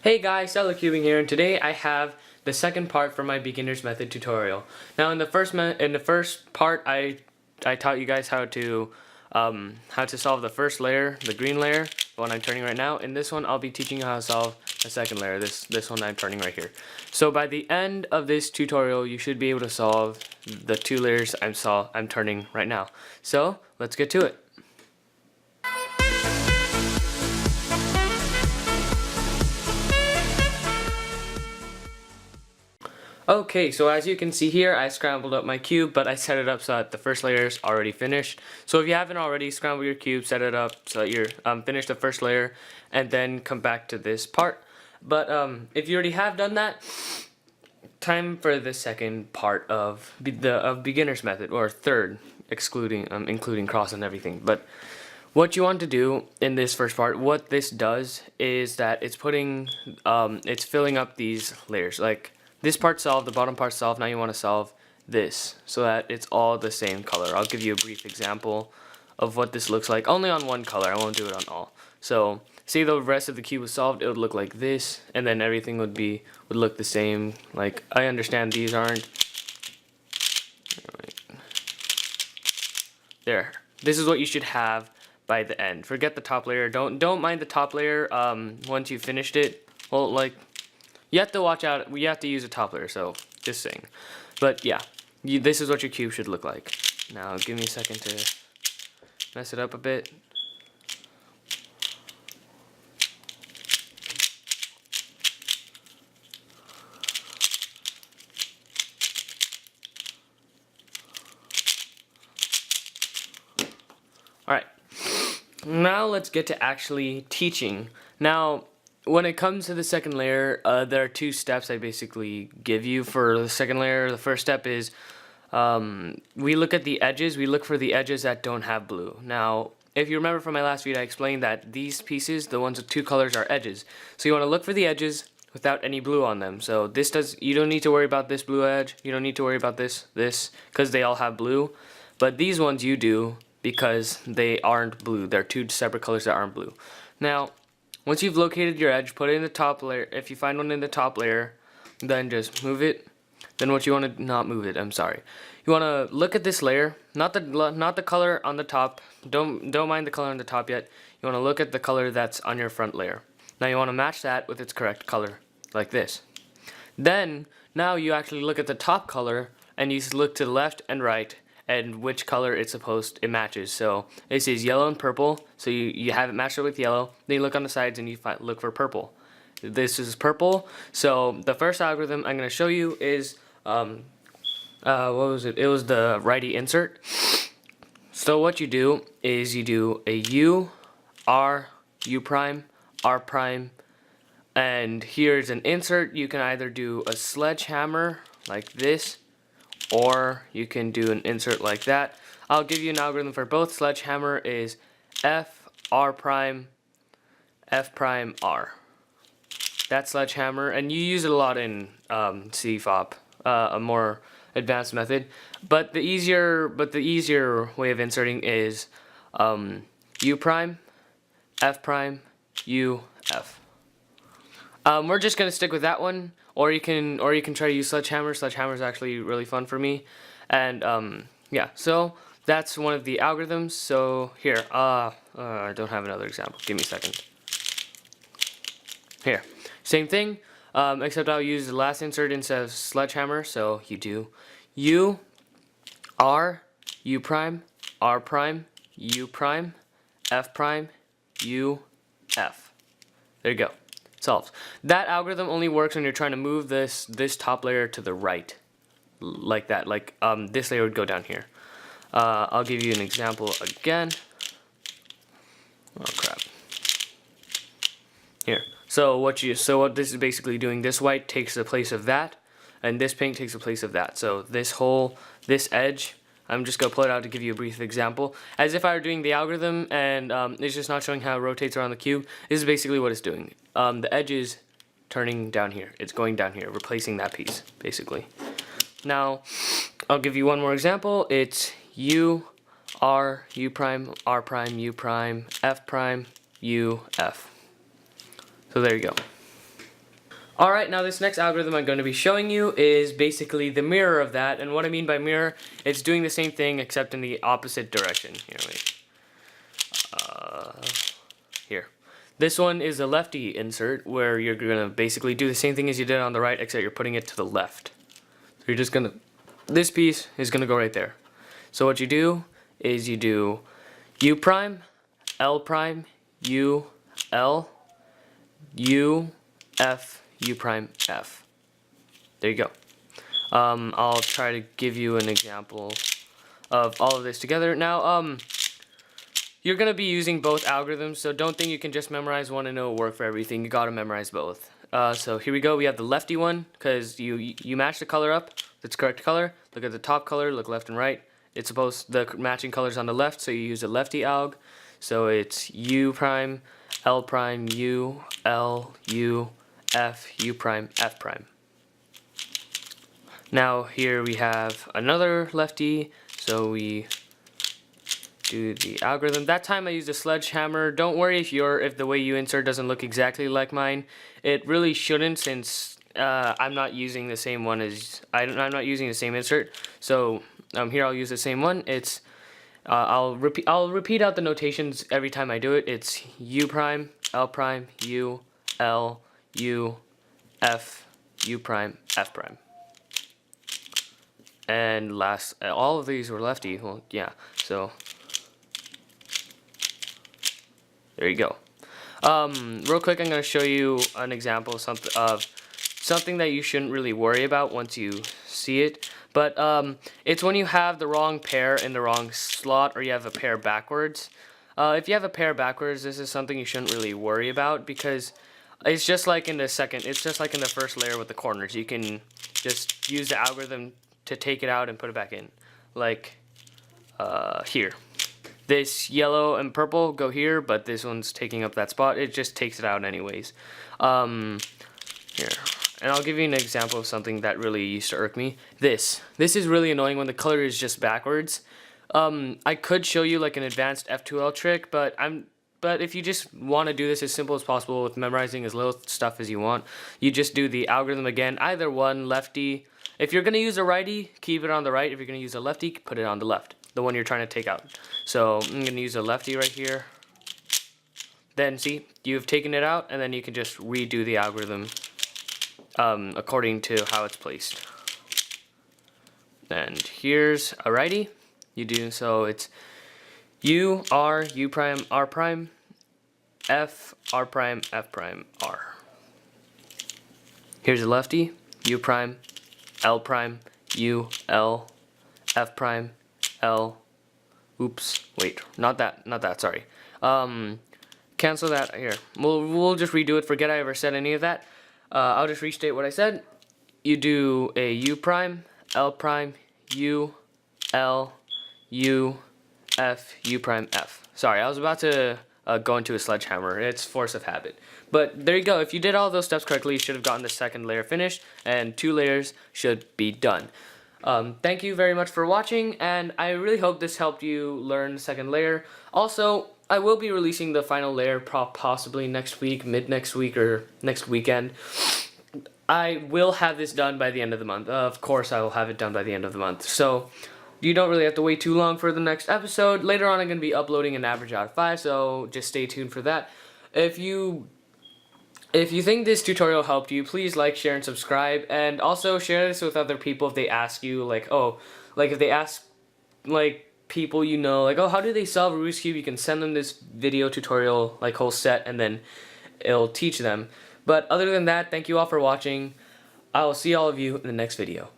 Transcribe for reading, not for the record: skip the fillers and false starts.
Hey guys, Cubing here, and today I have the second part for my beginner's method tutorial. Now, in the first part, I taught you guys how to solve the first layer, the green layer, the one I'm turning right now. In this one, I'll be teaching you how to solve the second layer, this one I'm turning right here. So by the end of this tutorial, you should be able to solve the two layers I'm turning right now. So let's get to it. Okay, so as you can see here, I scrambled up my cube, but I set it up so that the first layer is already finished. So if you haven't already, scramble your cube, set it up so that you're finished the first layer, and then come back to this part. But if you already have done that, time for the second part of beginner's method, or third, including cross and everything. But what you want to do in this first part, what this does is that it's filling up these layers. Like, this part's solved, the bottom part's solved, now you want to solve this so that it's all the same color. I'll give you a brief example of what this looks like, only on one color, I won't do it on all. So, see, the rest of the cube was solved, it would look like this, and then everything would look the same. Like, I understand these aren't. There. This is what you should have by the end. Forget the top layer. Don't mind the top layer once you've finished it. Well, like, you have to watch out. We have to use a top layer, so just saying. But yeah, this is what your cube should look like. Now, give me a second to mess it up a bit. Alright, now let's get to actually teaching. Now, when it comes to the second layer, there are two steps I basically give you for the second layer. The first step is we look at the edges. We look for the edges that don't have blue. Now, if you remember from my last video, I explained that these pieces, the ones with two colors, are edges. So you want to look for the edges without any blue on them. So you don't need to worry about this blue edge. You don't need to worry about this, because they all have blue. But these ones you do, because they aren't blue. They're two separate colors that aren't blue. Now, once you've located your edge, put it in the top layer. If you find one in the top layer, then just move it. Then what you want to, not move it, I'm sorry. You want to look at this layer, not the color on the top. Don't mind the color on the top yet. You want to look at the color that's on your front layer. Now you want to match that with its correct color, like this. Then, now you actually look at the top color, and you look to the left and right, and which color it matches. So this is yellow and purple, so you have it matched up with yellow. Then you look on the sides and you look for purple. This is purple. So the first algorithm I'm going to show you is what was it? It was the righty insert. So what you do is you do a U, R, U prime, R prime, and here's an insert. You can either do a sledgehammer like this, or you can do an insert like that. I'll give you an algorithm for both. Sledgehammer is F, R prime, F prime, R. That's sledgehammer, and you use it a lot in CFOP, a more advanced method. But the easier way of inserting is U prime, F prime, U, F. We're just gonna stick with that one, or you can try to use sledgehammer. Sledgehammer is actually really fun for me, and yeah. So that's one of the algorithms. So here, I don't have another example. Give me a second. Here, same thing, except I'll use the last insert instead of sledgehammer. So you do U, R, U prime, R prime, U prime, F prime, U, F. There you go. Solved. That algorithm only works when you're trying to move this top layer to the right, like that. Like this layer would go down here. I'll give you an example again. Oh crap. Here. So what this is basically doing, this white takes the place of that, and this pink takes the place of that. So this edge, I'm just going to pull it out to give you a brief example. As if I were doing the algorithm, and it's just not showing how it rotates around the cube. This is basically what it's doing. The edge is turning down here. It's going down here, replacing that piece, basically. Now, I'll give you one more example. It's U, R, U prime, R prime, U prime, F prime, U, F. So there you go. Alright, now this next algorithm I'm going to be showing you is basically the mirror of that, and what I mean by mirror, it's doing the same thing except in the opposite direction. Here, wait. Here. This one is a lefty insert, where you're going to basically do the same thing as you did on the right, except you're putting it to the left. So you're just going to, this piece is going to go right there. So what you do is you do U prime, L prime, U, L, U, F, U prime, F. There you go. I'll try to give you an example of all of this together. Now, you're going to be using both algorithms, so don't think you can just memorize one and it'll work for everything. You got to memorize both. So here we go. We have the lefty one, because you match the color up. That's correct color. Look at the top color, look left and right. It's supposed, the matching color's on the left, so you use a lefty alg. So it's U prime, L prime, U, L, U, F, U prime, F prime. Now here we have another lefty, so we do the algorithm. That time I used a sledgehammer. Don't worry if the way you insert doesn't look exactly like mine. It really shouldn't, since I'm not using the same one as I'm not using the same insert. So here I'll use the same one. It's I'll repeat out the notations every time I do it. It's U prime, L prime, U, L, U, F, U prime, F prime. And last, all of these were lefty. Well, yeah. So there you go. Real quick, I'm going to show you an example of something that you shouldn't really worry about once you see it. But it's when you have the wrong pair in the wrong slot, or you have a pair backwards. If you have a pair backwards, this is something you shouldn't really worry about, because it's just like in the first layer with the corners. You can just use the algorithm to take it out and put it back in. Like here. This yellow and purple go here, but this one's taking up that spot. It just takes it out anyways. Here. And I'll give you an example of something that really used to irk me. This is really annoying when the color is just backwards. I could show you like an advanced F2L trick, but if you just want to do this as simple as possible with memorizing as little stuff as you want, you just do the algorithm again. Either one, lefty. If you're going to use a righty, keep it on the right. If you're going to use a lefty, put it on the left. The one you're trying to take out. So I'm going to use a lefty right here. Then see, you've taken it out, and then you can just redo the algorithm according to how it's placed. And here's a righty. You do so it's U, R, U prime, R prime, F, R prime, F prime, R. Here's a lefty. U prime, L prime, U, L, F prime, L. Oops, wait, not that, sorry. Cancel that here. We'll just redo it. Forget I ever said any of that. I'll just restate what I said. You do a U prime, L prime, U, L, U, F, U prime, F. Sorry, I was about to go into a sledgehammer. It's force of habit. But there you go. If you did all those steps correctly, you should have gotten the second layer finished, and 2 layers should be done. Thank you very much for watching, and I really hope this helped you learn the second layer. Also, I will be releasing the final layer possibly next week, mid-next week, or next weekend. I will have this done by the end of the month. Of course, I will have it done by the end of the month. So you don't really have to wait too long for the next episode. Later on, I'm going to be uploading an average out of 5, so just stay tuned for that. If you think this tutorial helped you, please like, share, and subscribe. And also share this with other people if they ask you, like, oh, like if they ask, like, people you know, like, oh, how do they solve a Rubik's Cube? You can send them this video tutorial, like, whole set, and then it'll teach them. But other than that, thank you all for watching. I will see all of you in the next video.